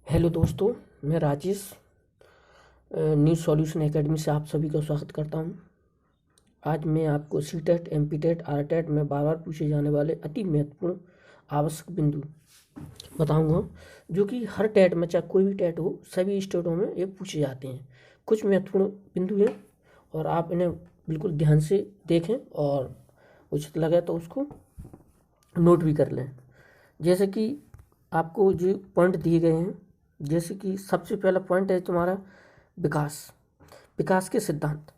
Hello दोस्तों, मैं Rajesh new solution academy से आप सभी का स्वागत करता हूं। आज मैं आपको C TET, M P TET, R TET में बार बार पूछे जाने वाले अति महत्वपूर्ण आवश्यक बिंदु बताऊंगा, जो कि हर टेट में, चाहे कोई भी टेट हो, सभी स्टेटों में ये पूछे जाते हैं। कुछ महत्वपूर्ण बिंदु हैं और आप इन्हें बिल्कुल ध्यान से देखें और उचित लगे तो उसको नोट भी कर लें। जैसे कि आपको जो पॉइंट दिए गए हैं, जैसे कि सबसे पहला पॉइंट है तुम्हारा विकास। विकास के सिद्धांत।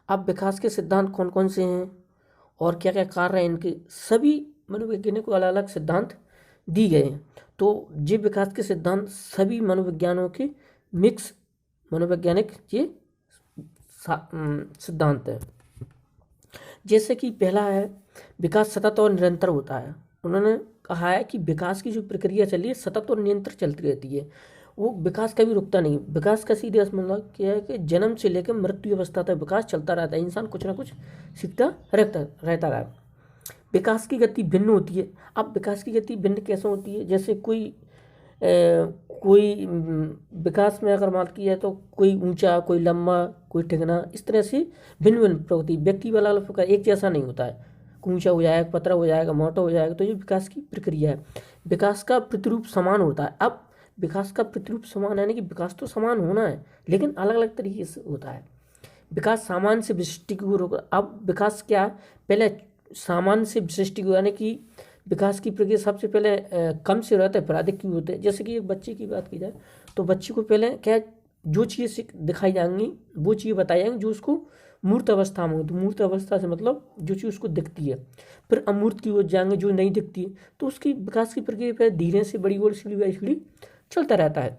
अब विकास के सिद्धांत कौन कौन से हैं और क्या क्या कार्य हैं इनके, सभी मनोवैज्ञानिक को अलग अलग सिद्धांत दिए गए हैं। तो जीव विकास के सिद्धांत सभी मनोविज्ञानों के मिक्स मनोवैज्ञानिक ये सिद्धांत है। जैसे कि पहला है, विकास सतत और निरंतर होता है। उन्होंने कहा है कि विकास की जो प्रक्रिया चल रही है सतत और निरंतर चलती रहती है, वो विकास कभी रुकता नहीं। विकास का सीधे मतलब क्या है कि जन्म से लेकर मृत्यु अवस्था तक विकास चलता रहता है, इंसान कुछ ना कुछ सीखता रहता है। विकास की गति भिन्न होती है। अब विकास की गति भिन्न कैसे होती है? जैसे कोई विकास में अगर बात की जाए तो कोई ऊंचा, कोई लंबा, कोई टिकना, इस तरह से भिन्न भिन्न प्रगति व्यक्ति वाला प्रकार एक जैसा नहीं होता है। ऊंचा हो जाएगा, पतला हो जाएगा, मोटा हो जाएगा। तो ये विकास की प्रक्रिया है। विकास का प्रतिरूप समान होता है। अब विकास का प्रतिरूप समान यानी कि विकास तो समान होना है, लेकिन अलग अलग तरीके से होता है। विकास सामान्य से विशिष्ट की ओर होगा। अब विकास क्या है? पहले सामान्य से विशिष्ट की ओर, यानी कि विकास की प्रक्रिया सबसे पहले कम से रहता है फिर अधिक की होते हैं। जैसे कि एक बच्चे की बात की जाए तो बच्चे को पहले क्या, जो चीज़ दिखाई जाएंगी वो चीज़ बताई जाएंगी जो उसको मूर्त अवस्था में हो। तो मूर्त अवस्था से मतलब जो चीज़ उसको दिखती है। फिर अमूर्त की ओर जाएंगे जो नहीं दिखती है। तो उसकी विकास की प्रक्रिया पर धीरे से बड़ी ओर सीढ़ी बाई सीढ़ी चलता रहता है।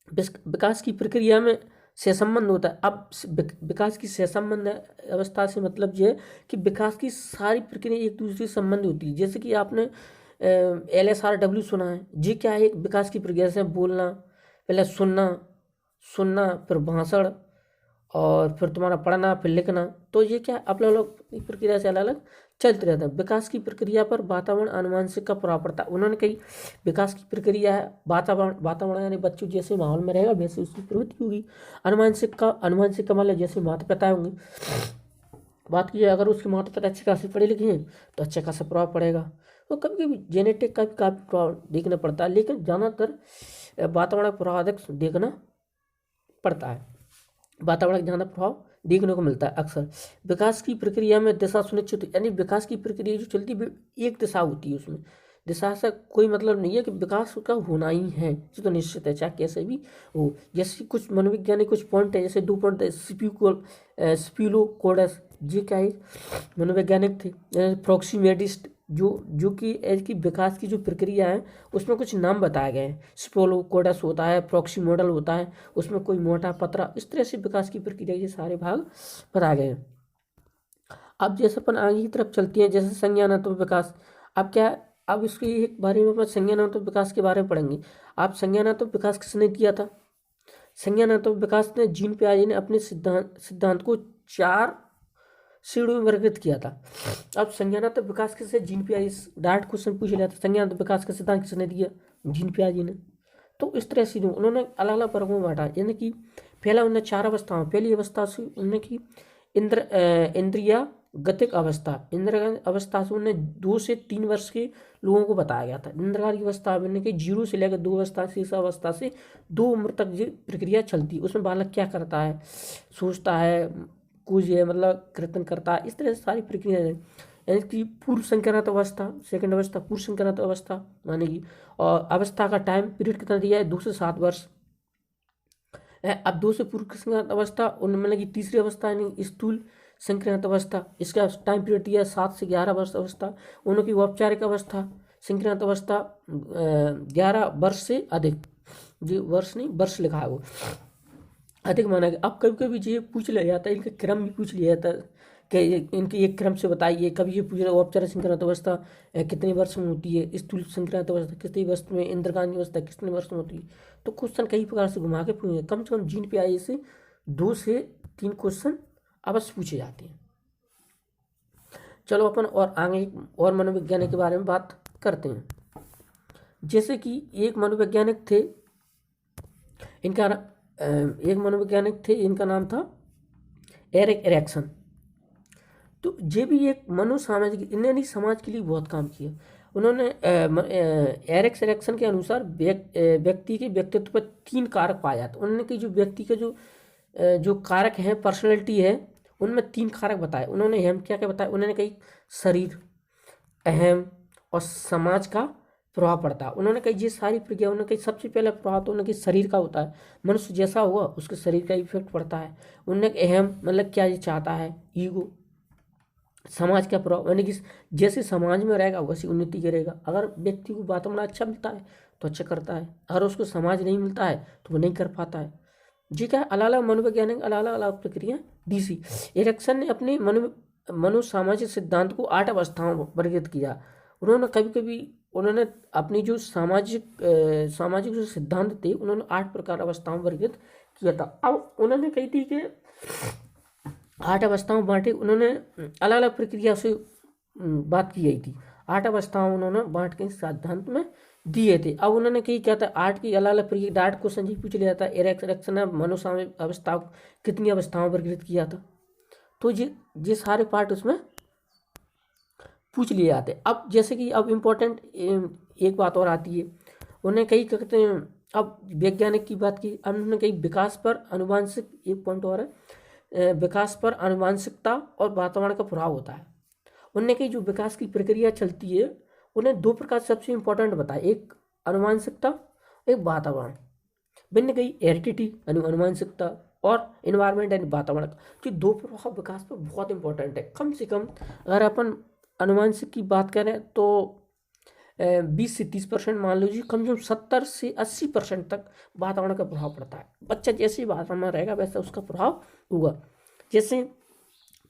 विकास की प्रक्रिया में सहसंबंध होता है। अब विकास की सहसंबंध अवस्था से मतलब ये है कि विकास की सारी प्रक्रिया एक दूसरे से संबंध होती है। जैसे कि आपने LSRW सुना है। ये क्या है? एक विकास की प्रक्रिया से बोलना, पहले सुनना, सुनना फिर भाषण, और फिर तुम्हारा पढ़ना, फिर लिखना। तो ये क्या अलग अलग प्रक्रिया से अलग अलग चलते रहता है। विकास की प्रक्रिया पर वातावरण आनुवंशिक का प्रभाव पड़ता है। उन्होंने कही विकास की प्रक्रिया है वातावरण यानी बच्चों जैसे माहौल में रहेगा वैसे उसकी प्रवृत्ति होगी। आनुवंशिक का मतलब जैसे माता पिता होंगे। बात की जाए अगर उसके माता पिता अच्छे खासे पढ़े लिखे हैं तो अच्छा खासा प्रभाव पड़ेगा। तो कभी कभी जेनेटिक का भी काफ़ी प्रभाव देखना पड़ता है, लेकिन ज़्यादातर वातावरण का प्रभाव अधिक देखना पड़ता है। वातावरण का ज़्यादा प्रभाव देखने को मिलता है अक्सर। विकास की प्रक्रिया में दिशा सुनिश्चित, यानी विकास की प्रक्रिया जो चलती है एक दिशा होती है, उसमें दिशा से कोई मतलब नहीं है कि विकास का होना ही है, ये तो निश्चित है चाहे कैसे भी हो। जैसे कुछ मनोवैज्ञानिक कुछ पॉइंट है, जैसे 2 पॉइंट है। स्पिलोकोडस, ये क्या है? मनोवैज्ञानिक थे। प्रोक्सीमेटिस्ट, जो कि विकास की जो प्रक्रिया है उसमें कुछ नाम बताए गए हैं। स्पिलोकोडस होता है, प्रोक्सीमोडल होता है, उसमें कोई मोटा पतला, इस तरह से विकास की प्रक्रिया के सारे भाग बताए गए हैं। अब जैसे अपन आगे की तरफ चलते हैं, जैसे संज्ञानात्मक विकास। अब क्या है? अब इसके एक बारे में अपन संज्ञानात्मक विकास के बारे में पढ़ेंगे। आप संज्ञानात्मक विकास किसने किया था? संज्ञानात्मक विकास ने जीन पियाजे ने अपने सिद्धांत को 4 श्रेणियों में वर्गीकृत किया था। अब संज्ञानात्मक विकास किसे? जीन पियाजे। डायरेक्ट क्वेश्चन पूछ लिया था, संज्ञानात्मक विकास का सिद्धांत किसने दिया? जीन पियाजे ने। तो इस तरह से उन्होंने अलग अलग वर्गों में बांटा, यानी कि पहला उन्होंने 4 अवस्थाओं, पहली अवस्था से उन्होंने की इंद्रिया गतिक अवस्था। इंद्रिया अवस्था से उन्हें 2 से 3 वर्ष के लोगों को बताया गया था। इंद्रिया की अवस्था में कि 0 से लेकर 2 अवस्था से, इस अवस्था से 2 उम्र तक ये प्रक्रिया चलती है। उसमें बालक क्या करता है? सोचता है, कुछ है मतलब कीर्तन करता है, इस तरह से सारी प्रक्रिया है। यानी कि पूर्व संक्रांत अवस्था, सेकंड अवस्था पूर्व संक्रांत अवस्था माने की। और अवस्था का टाइम पीरियड कितना दिया है? 2 से 7 वर्ष। अब 2 से पूर्व संक्रांत अवस्था उनमें मतलब कि तीसरी अवस्था यानी स्थूल संक्रांत अवस्था, इसका टाइम पीरियड दिया है 7 से 11 वर्ष अवस्था। उनकी औपचारिक अवस्था संक्रांत अवस्था 11 वर्ष से अधिक, जी वर्ष नहीं वर्ष लिखा है वो, अधिक माना गया। अब कभी कभी ये पूछ लिया जाता है, इनका क्रम भी पूछ लिया जाता है कि इनके एक क्रम से बताइए। कभी ये पूछ रहा है औपचारिक संक्रांत अवस्था कितने वर्ष में होती है, स्थूल संक्रांत अवस्था कितने वर्ष में, इंद्रकांत अवस्था कितने वर्ष में होती है। तो क्वेश्चन कई प्रकार से घुमा के पूछे, कम से कम जीन पे आए से 2 से 3 क्वेश्चन अवश्य पूछे जाते हैं। चलो अपन और आगे और मनोवैज्ञानिक के बारे में बात करते हैं। जैसे कि एक मनोवैज्ञानिक थे इनका एक मनोवैज्ञानिक थे, इनका नाम था एरिक एरिक्सन। तो ये भी एक मनोसामाजिक, इन्होंने समाज के लिए बहुत काम किया। उन्होंने एरिक एरिक्सन के अनुसार व्यक्ति के व्यक्तित्व पर 3 कारक पाए जाते। उन्होंने कि जो व्यक्ति के जो कारक हैं, पर्सनैलिटी है, उनमें 3 कारक बताए। उन्होंने हम क्या क्या बताया, उन्होंने कही शरीर, अहम और समाज का प्रभाव पड़ता है। उन्होंने कही ये सारी प्रक्रिया, उन्होंने कही सबसे पहला प्रभाव तो उन्होंने कही शरीर का होता है, मनुष्य जैसा हुआ उसके शरीर का इफेक्ट पड़ता है। उन्होंने अहम मतलब क्या ये चाहता है, ईगो। समाज का प्रभाव यानी कि जैसे समाज में रहेगा वैसी उन्नति करेगा। अगर व्यक्ति को वातावरण अच्छा मिलता है तो अच्छा करता है, अगर उसको समाज नहीं मिलता है तो वो नहीं कर पाता है। जी क्या, अलग अलग मनोवैज्ञानिक अलग अलग प्रक्रिया दी सी। एरिक्सन ने अपने मनोसामाजिक सिद्धांत को 8 अवस्थाओं में वर्गीकृत किया। उन्होंने उन्होंने अपनी जो सामाजिक जो सिद्धांत थे, उन्होंने 8 प्रकार अवस्थाओं में वर्गीकृत किया था। अब उन्होंने कही थी कि 8 अवस्थाओं बांटे। उन्होंने अलग अलग प्रक्रिया से बात की गई थी। 8 अवस्थाओं उन्होंने बांट के सिद्धांत में दिए थे। अब उन्होंने क्या था, 8 की अलग अलग प्रक्रिया, 8 क्वेश्चन जी पूछ लिया था। एरिक्सन ने मनोसामाजिक अवस्था कितनी अवस्थाओं वर्गीकृत किया था, तो ये सारे पार्ट उसमें पूछ लिए जाते। अब जैसे कि अब इम्पोर्टेंट एक बात और आती है। उन्हें कई कहते हैं, अब वैज्ञानिक की बात की, अब उन्होंने कही विकास पर आनुवंशिक, एक पॉइंट और है, विकास पर आनुवंशिकता और वातावरण का प्रभाव होता है। उनने कही जो विकास की प्रक्रिया चलती है, उन्हें 2 प्रकार सबसे इंपॉर्टेंट बताया, एक आनुवंशिकता, एक वातावरण। भिन्न गई हेरिडिटी यानी आनुवंशिकता और इन्वायरमेंट यानी वातावरण। जो 2 प्रभाव विकास पर बहुत इंपॉर्टेंट है। कम से कम अगर अपन आनुवंशिक की बात करें तो 20 से 30% मान लीजिए, कम से कम 70 से 80% तक वातावरण का प्रभाव पड़ता है। बच्चा जैसे वातावरण में रहेगा वैसा उसका प्रभाव होगा। जैसे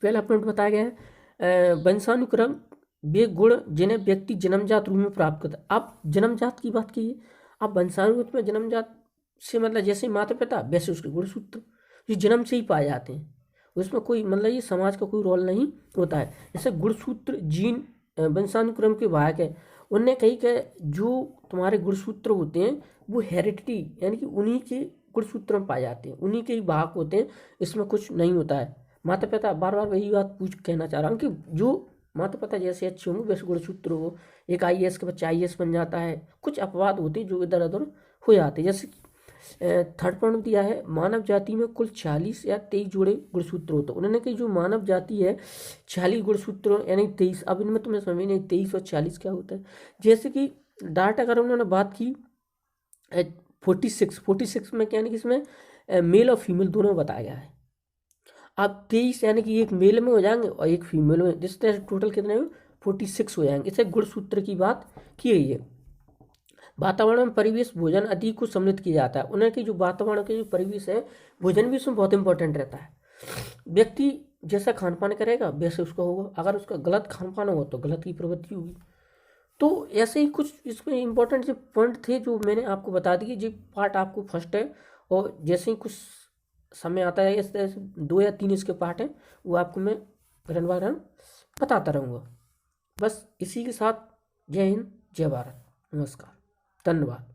पहला पॉइंट बताया गया है, वंशानुक्रम वे गुण जिन्हें व्यक्ति जन्मजात रूप में प्राप्त करता है। आप जन्मजात की बात कीजिए, आप वंशानुक्रम में जन्मजात से मतलब जैसे माता पिता वैसे उसके गुणसूत्र जो जन्म से ही पाए जाते हैं, उसमें कोई मतलब ये समाज का कोई रोल नहीं होता है। जैसे गुणसूत्र जीन वंशानुक्रम के वाहक है। उनने कही कि जो तुम्हारे गुणसूत्र होते हैं वो हेरिडिटी यानी कि उन्हीं के गुणसूत्र में पाए जाते हैं, उन्हीं के ही वाहक होते हैं, इसमें कुछ नहीं होता है। माता पिता, बार बार वही बात कहना चाह रहा हूँ कि जो माता पिता जैसे अच्छे होंगे वैसे गुणसूत्र हो। एक IAS के बच्चा IAS बन जाता है। कुछ अपवाद होते हैं जो इधर उधर हो जाते हैं। जैसे थर्ड पॉइंट दिया है, मानव जाति में कुल 46 या 23 जोड़े गुणसूत्र होते हैं। उन्होंने कही जो मानव जाति है 46 गुणसूत्र यानी 23। अब इनमें तुम्हें समझ नहीं 23 और 40 क्या होता है। जैसे कि डाटा अगर उन्होंने बात की 46 में क्या यानी कि इसमें मेल और फीमेल दोनों बताया गया है। अब 23 यानी कि एक मेल में हो जाएंगे और एक फीमेल में, जिस तरह से टोटल कितने 46 हो जाएंगे। इसे गुणसूत्र की बात की गई है। वातावरण में परिवेश भोजन आदि को सम्मिलित किया जाता है। उन्हें की जो वातावरण के जो परिवेश है, भोजन भी उसमें बहुत इंपॉर्टेंट रहता है। व्यक्ति जैसा खान पान करेगा वैसे उसका होगा। अगर उसका गलत खान पान होगा तो गलत की प्रवृत्ति होगी। तो ऐसे ही कुछ इसमें इंपॉर्टेंट जो पॉइंट थे जो मैंने आपको बता दिए। जो पार्ट आपको फर्स्ट है, और जैसे ही कुछ समय आता है इस तरह से 2 या 3 इसके पार्ट हैं, वो आपको मैं रन बाय रन बताता रहूँगा। बस इसी के साथ जय हिंद, जय भारत, नमस्कार, धन्यवाद।